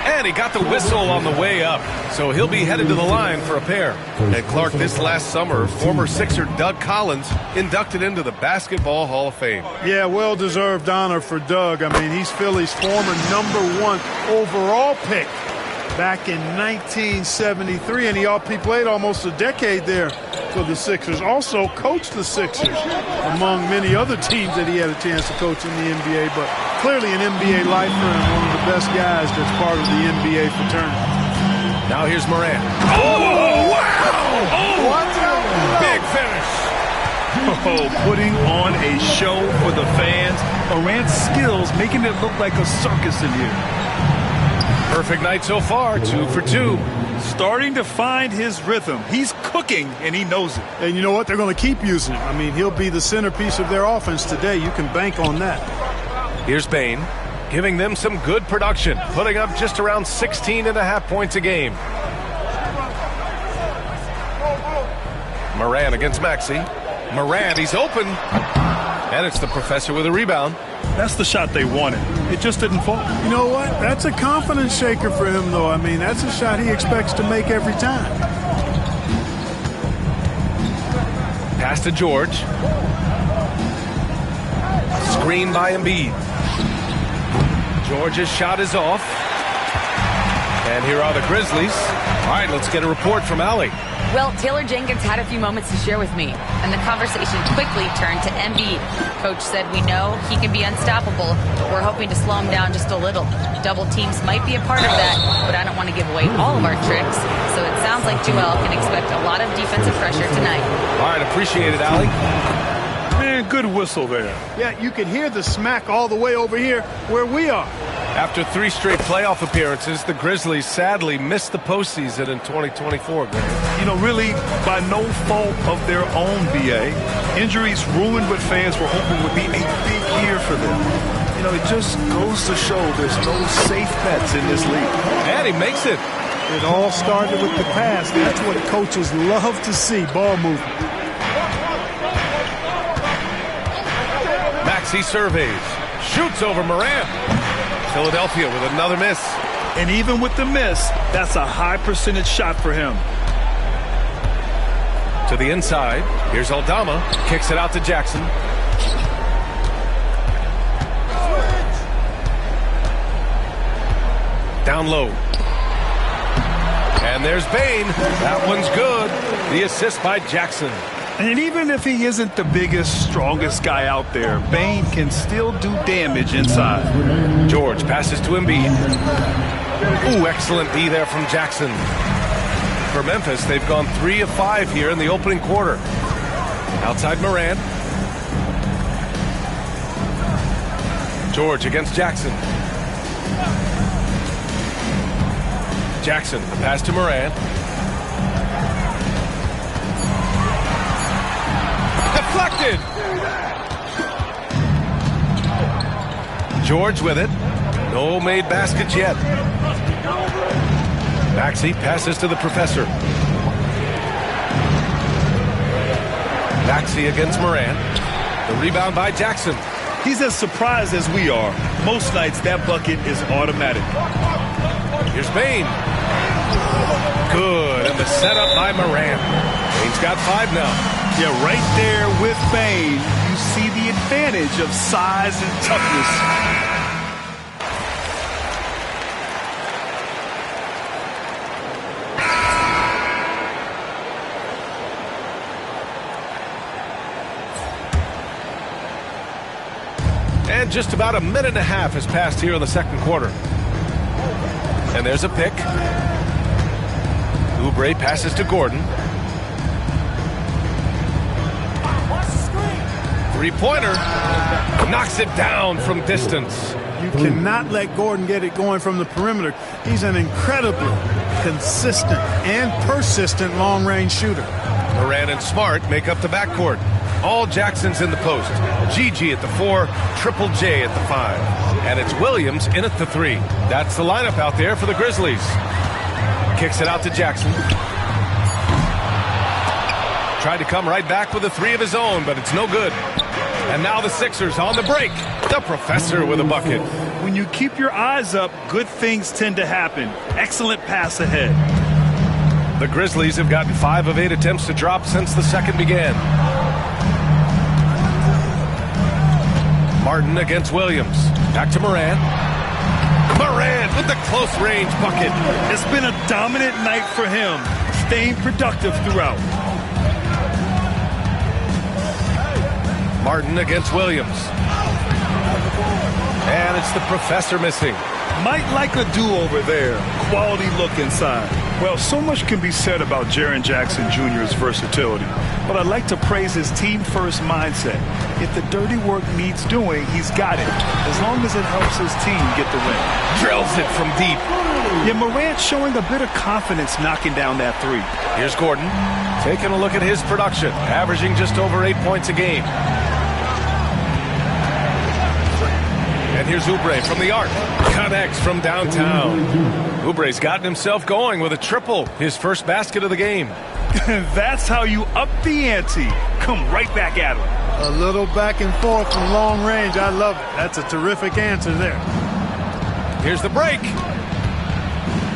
And he got the whistle on the way up. So he'll be headed to the line for a pair. And Clark, this last summer, former Sixer Doug Collins inducted into the Basketball Hall of Fame. Yeah, well-deserved honor for Doug. I mean, he's Philly's former #1 overall pick back in 1973, and he played almost a decade there for the Sixers. Also coached the Sixers, among many other teams that he had a chance to coach in the NBA, but clearly an NBA lifer and one of the best guys that's part of the NBA fraternity. Now here's Morant. Oh, wow! Oh, what? Big finish. Oh, putting on a show for the fans. Morant's skills making it look like a circus in here. Perfect night so far, 2 for 2. Starting to find his rhythm. He's cooking, and he knows it. And you know what? They're going to keep using him. I mean, he'll be the centerpiece of their offense today. You can bank on that. Here's Bane, giving them some good production, putting up just around 16.5 points a game. Morant against Maxey. Morant, he's open. And it's the professor with a rebound. That's the shot they wanted. It just didn't fall. You know what? That's a confidence shaker for him, though. I mean, that's a shot he expects to make every time. Pass to George. Screen by Embiid. George's shot is off. And here are the Grizzlies. All right, let's get a report from Allie. Well, Taylor Jenkins had a few moments to share with me, and the conversation quickly turned to Embiid. Coach said, we know he can be unstoppable, but we're hoping to slow him down just a little. Double teams might be a part of that, but I don't want to give away all of our tricks. So it sounds like Joel can expect a lot of defensive pressure tonight. All right, appreciate it, Allie. Man, good whistle there. Yeah, you can hear the smack all the way over here where we are. After 3 straight playoff appearances, the Grizzlies sadly missed the postseason in 2024. You know, really, by no fault of their own, BA. Injuries ruined what fans were hoping would be a big year for them. You know, it just goes to show there's no safe bets in this league. And he makes it. It all started with the pass. That's what coaches love to see, ball movement. Maxey surveys. Shoots over Morant. Philadelphia with another miss. And even with the miss, that's a high percentage shot for him. To the inside. Here's Aldama. Kicks it out to Jackson. Down low. And there's Bane. That one's good. The assist by Jackson. And even if he isn't the biggest, strongest guy out there, Bane can still do damage inside. George passes to Embiid. Ooh, excellent D there from Jackson. For Memphis, they've gone 3 of 5 here in the opening quarter. Outside Morant. George against Jackson. Jackson, the pass to Morant. Deflected. George with it. No made baskets yet. Maxey passes to the professor. Maxey against Morant. The rebound by Jackson. He's as surprised as we are. Most nights that bucket is automatic. Here's Bane. Good, and the setup by Morant. Bane's got 5 now. Yeah, right there with Bane, you see the advantage of size and toughness. And just about a minute and a half has passed here in the second quarter. And there's a pick. Oubre passes to Gordon. 3-pointer. Knocks it down from distance. You cannot let Gordon get it going from the perimeter. He's an incredibly consistent and persistent long-range shooter. Moran and Smart make up the backcourt. All Jackson's in the post. Gigi at the 4, Triple J at the 5. And it's Williams in at the 3. That's the lineup out there for the Grizzlies. Kicks it out to Jackson. Tried to come right back with a 3 of his own, but it's no good. And now the Sixers on the break. The Professor with a bucket. When you keep your eyes up, good things tend to happen. Excellent pass ahead. The Grizzlies have gotten 5 of 8 attempts to drop since the second began. Martin against Williams. Back to Moran. Moran with the close range bucket. It's been a dominant night for him, staying productive throughout. Martin against Williams. And it's the Professor missing. Might like a do-over there. Quality look inside. Well, so much can be said about Jaren Jackson Jr.'s versatility, but I'd like to praise his team-first mindset. If the dirty work needs doing, he's got it, as long as it helps his team get the win. Drills it from deep. Yeah, Morant showing a bit of confidence knocking down that 3. Here's Gordon, taking a look at his production, averaging just over 8 points a game. And here's Oubre from the arc. Connects from downtown. Oubre's gotten himself going with a triple, his first basket of the game. That's how you up the ante. Come right back at him. A little back and forth from long range. I love it. That's a terrific answer there. Here's the break.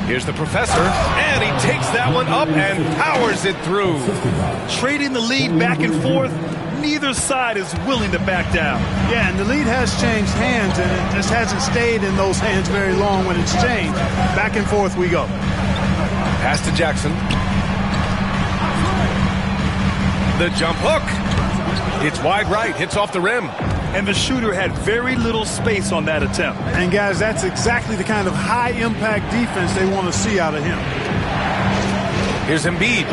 Here's the Professor, and he takes that one up and powers it through. Trading the lead back and forth, neither side is willing to back down. Yeah, and the lead has changed hands, and it just hasn't stayed in those hands very long when it's changed. Back and forth we go. Pass to Jackson. The jump hook. It's wide right, hits off the rim. And the shooter had very little space on that attempt. And guys, that's exactly the kind of high-impact defense they want to see out of him. Here's Embiid.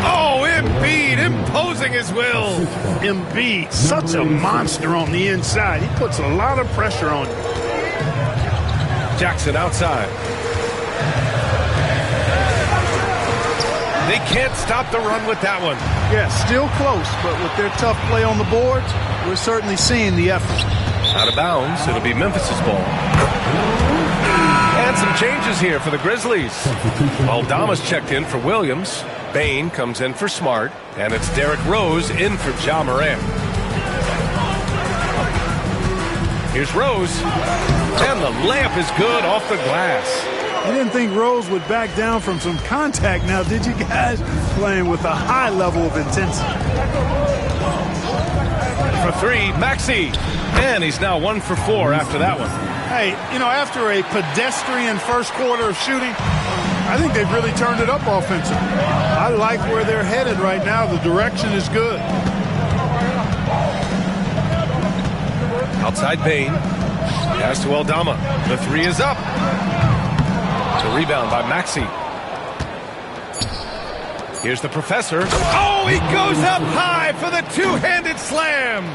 Oh, Embiid imposing his will. Embiid, such a monster on the inside. He puts a lot of pressure on you. Jackson outside. They can't stop the run with that one. Yeah, still close, but with their tough play on the boards, we're certainly seeing the effort. Out of bounds, it'll be Memphis's ball. And some changes here for the Grizzlies. Aldama's checked in for Williams. Bain comes in for Smart. And it's Derrick Rose in for Ja Morant. Here's Rose. And the layup is good off the glass. You didn't think Rose would back down from some contact now, did you guys? Playing with a high level of intensity. For 3, Maxey. And he's now 1 for 4 after that one. Hey, you know, after a pedestrian first quarter of shooting, I think they've really turned it up offensively. I like where they're headed right now. The direction is good. Outside Bain. Pass to Aldama. The 3 is up. The rebound by Maxey. Here's the Professor. Oh, he goes up high for the two-handed slam.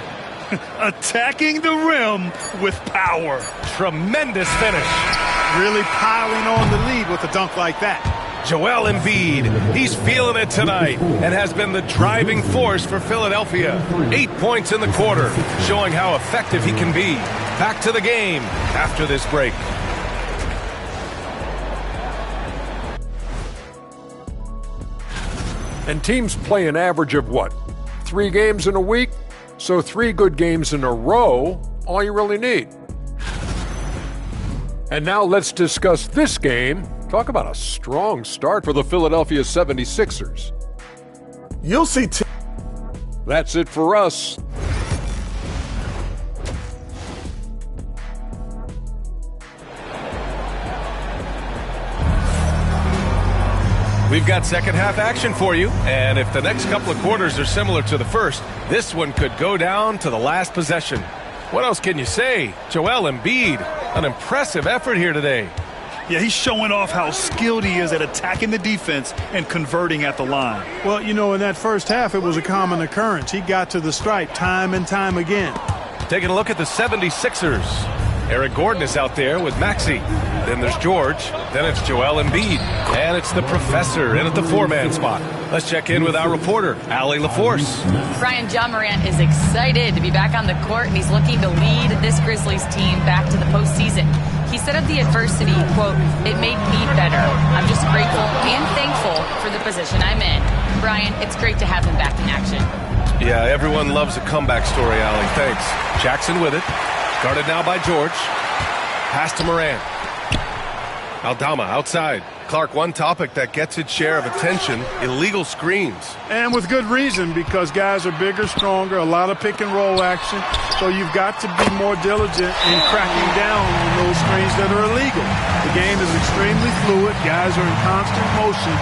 Attacking the rim with power. Tremendous finish. Really piling on the lead with a dunk like that. Joel Embiid, he's feeling it tonight and has been the driving force for Philadelphia. 8 points in the quarter, showing how effective he can be. Back to the game after this break. And teams play an average of what? 3 games in a week? So 3 good games in a row, all you really need. And now let's discuss this game. Talk about a strong start for the Philadelphia 76ers. You'll see. That's it for us. We've got second half action for you, and if the next couple of quarters are similar to the first, this one could go down to the last possession. What else can you say? Joel Embiid, an impressive effort here today. Yeah, he's showing off how skilled he is at attacking the defense and converting at the line. Well, you know, in that first half, it was a common occurrence. He got to the stripe time and time again. Taking a look at the 76ers. Eric Gordon is out there with Maxey. Then there's George. Then it's Joel Embiid. And it's the professor in at the four-man spot. Let's check in with our reporter, Allie LaForce. Brian, John Morant is excited to be back on the court, and he's looking to lead this Grizzlies team back to the postseason. He said of the adversity, quote, "It made me better. I'm just grateful and thankful for the position I'm in." Brian, it's great to have him back in action. Yeah, everyone loves a comeback story, Allie. Thanks. Jackson with it. Guarded now by George. Pass to Morant. Aldama outside. Clark, one topic that gets its share of attention, illegal screens. And with good reason, because guys are bigger, stronger, a lot of pick and roll action. So you've got to be more diligent in cracking down on those screens that are illegal. The game is extremely fluid. Guys are in constant motion.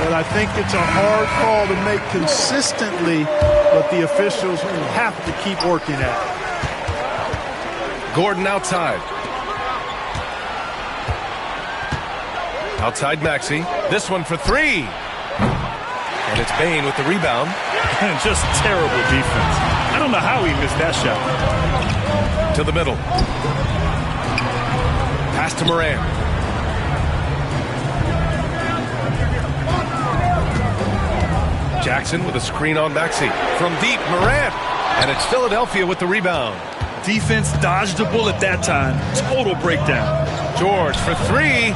But I think it's a hard call to make consistently, but the officials have to keep working at it. Gordon outside. Outside Maxey. This one for three. And it's Bane with the rebound. Just terrible defense. I don't know how he missed that shot. To the middle. Pass to Morant. Jackson with a screen on Maxey. From deep, Morant. And it's Philadelphia with the rebound. Defense dodged a bullet that time. Total breakdown. George for three.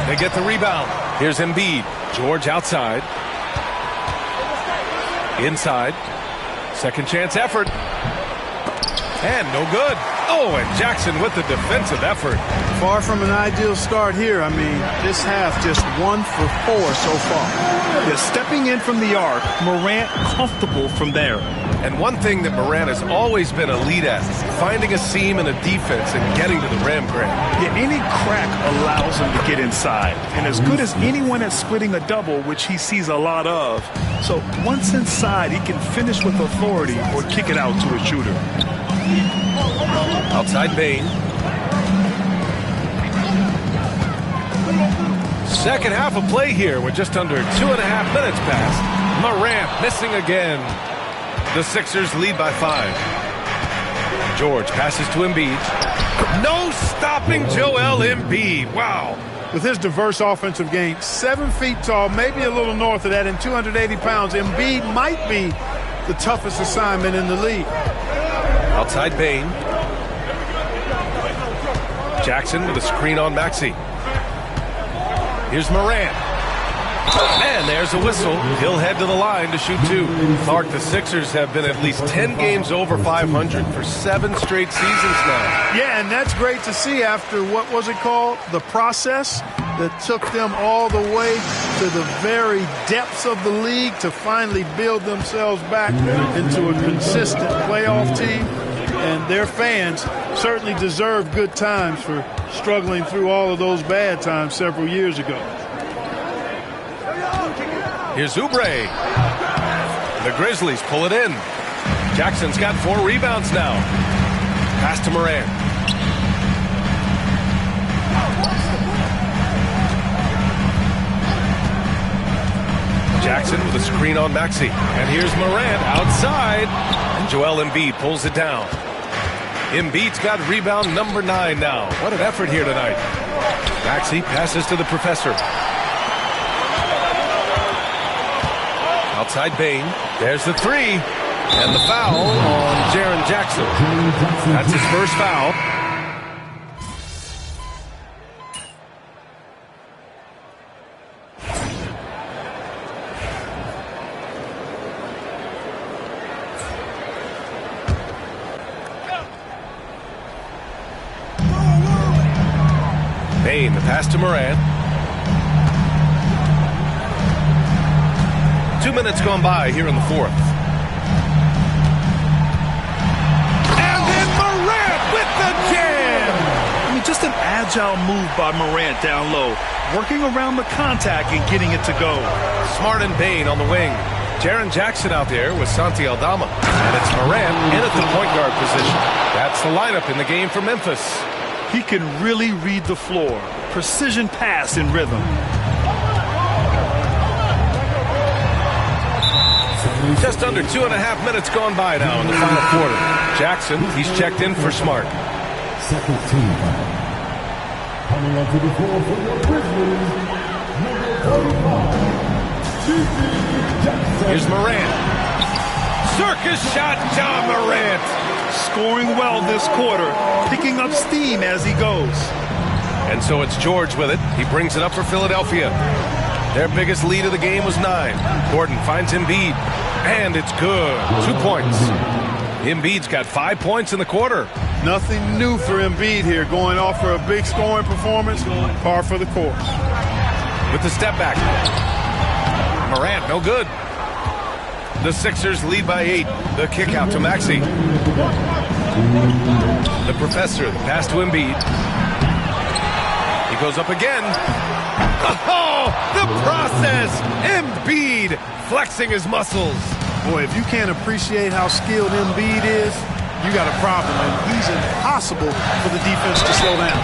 They get the rebound. Here's Embiid. George outside. Inside. Second chance effort. And no good. Oh, and Jackson with the defensive effort. Far from an ideal start here. I mean, this half just 1 for 4 so far. Yeah, stepping in from the arc, Morant comfortable from there. And one thing that Morant has always been elite at, finding a seam in a defense and getting to the rim, Grant. Yeah, any crack allows him to get inside. And as good as anyone at splitting a double, which he sees a lot of. So once inside, he can finish with authority or kick it out to a shooter. Outside Bane. Second half of play here with just under 2.5 minutes passed. Morant missing again. The Sixers lead by 5. George passes to Embiid. No stopping Joel Embiid. Wow. With his diverse offensive game, 7 feet tall, maybe a little north of that, and 280 pounds, Embiid might be the toughest assignment in the league. Outside Bane. Jackson with a screen on Maxey. Here's Morant. And there's a whistle. He'll head to the line to shoot 2. Clark, the Sixers have been at least 10 games over 500 for 7 straight seasons now. Yeah, and that's great to see after, what was it called? The process that took them all the way to the very depths of the league to finally build themselves back into a consistent playoff team. And their fans certainly deserve good times for struggling through all of those bad times several years ago. Here's Oubre. The Grizzlies pull it in. Jackson's got 4 rebounds now. Pass to Morant. Jackson with a screen on Maxey. And here's Morant outside. And Joel Embiid pulls it down. Embiid's got rebound number 9 now. What an effort here tonight. Maxey passes to the professor. Outside Bane. There's the 3. And the foul on Jaren Jackson. That's his first foul. Bane, the pass to Morant. 2 minutes gone by here in the 4th. And then Morant with the jam! I mean, just an agile move by Morant down low, working around the contact and getting it to go. Smart and Bane on the wing. Jaren Jackson out there with Santi Aldama. And it's Morant in at the point guard position. That's the lineup in the game for Memphis. He can really read the floor. Precision pass in rhythm. Just under 2.5 minutes gone by now in the final quarter. Jackson, he's checked in for Smart. Second team foul. Coming onto the floor for your Grizzlies, number 45, Jackson. Here's Morant. Circus shot, John Morant. Scoring well this quarter, picking up steam as he goes. And so it's George with it. He brings it up for Philadelphia. Their biggest lead of the game was 9. Gordon finds Embiid, and it's good. 2 points. Embiid's got 5 points in the quarter. Nothing new for Embiid here, going off for a big scoring performance, par for the course. With the step back. Morant, no good. The Sixers lead by 8. The kick out to Maxey. The professor, the pass to Embiid. He goes up again. Oh, the process! Embiid flexing his muscles. Boy, if you can't appreciate how skilled Embiid is, you got a problem, and he's impossible for the defense to slow down.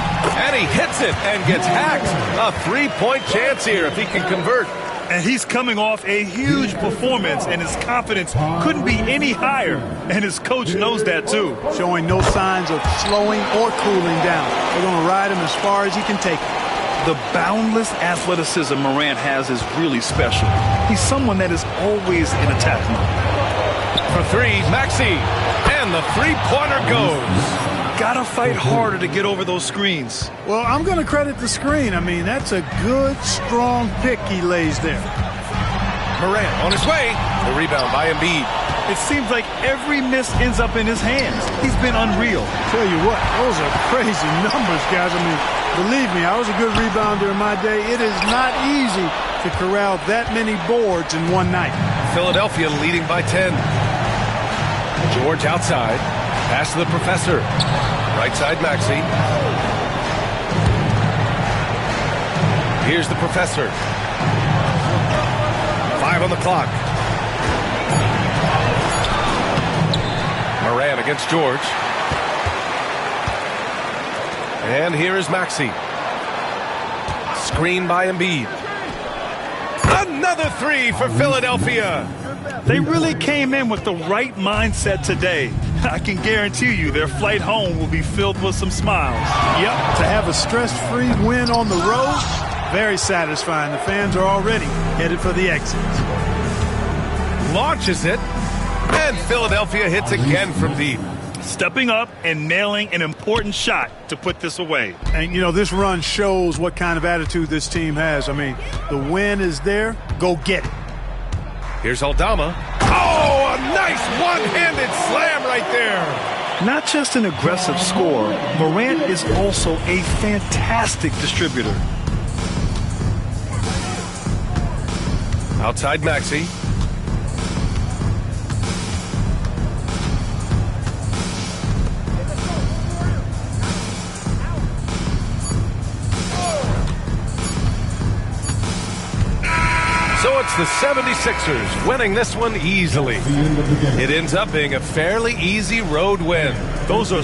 And he hits it and gets hacked. A 3-point chance here if he can convert. And he's coming off a huge performance, and his confidence couldn't be any higher. And his coach knows that, too. Showing no signs of slowing or cooling down. They're going to ride him as far as he can take it. The boundless athleticism Morant has is really special. He's someone that is always in attack mode. For 3, Maxey. And the three-pointer goes. Gotta fight harder to get over those screens. Well, I'm going to credit the screen. I mean, that's a good, strong pick he lays there. Morant on his way. The rebound by Embiid. It seems like every miss ends up in his hands. He's been unreal. Tell you what, those are crazy numbers, guys. I mean, believe me, I was a good rebounder in my day. It is not easy to corral that many boards in one night. Philadelphia leading by 10. George outside. Pass to the professor. Right side, Maxey. Here's the professor. 5 on the clock. Morant against George. And here is Maxey. Screen by Embiid. Another 3 for Philadelphia. They really came in with the right mindset today. I can guarantee you their flight home will be filled with some smiles. Yep, to have a stress-free win on the road, very satisfying. The fans are already headed for the exit. Launches it, and Philadelphia hits again from deep. Stepping up and nailing an important shot to put this away. And, you know, this run shows what kind of attitude this team has. I mean, the win is there. Go get it. Here's Aldama. Oh, a nice one-handed slam right there. Not just an aggressive scorer, Morant is also a fantastic distributor. Outside Maxey. So it's the 76ers winning this one easily. It ends up being a fairly easy road win. Those are...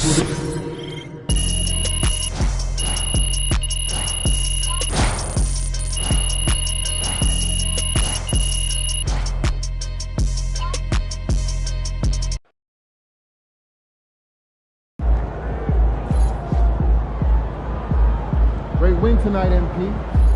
Great win tonight, MP.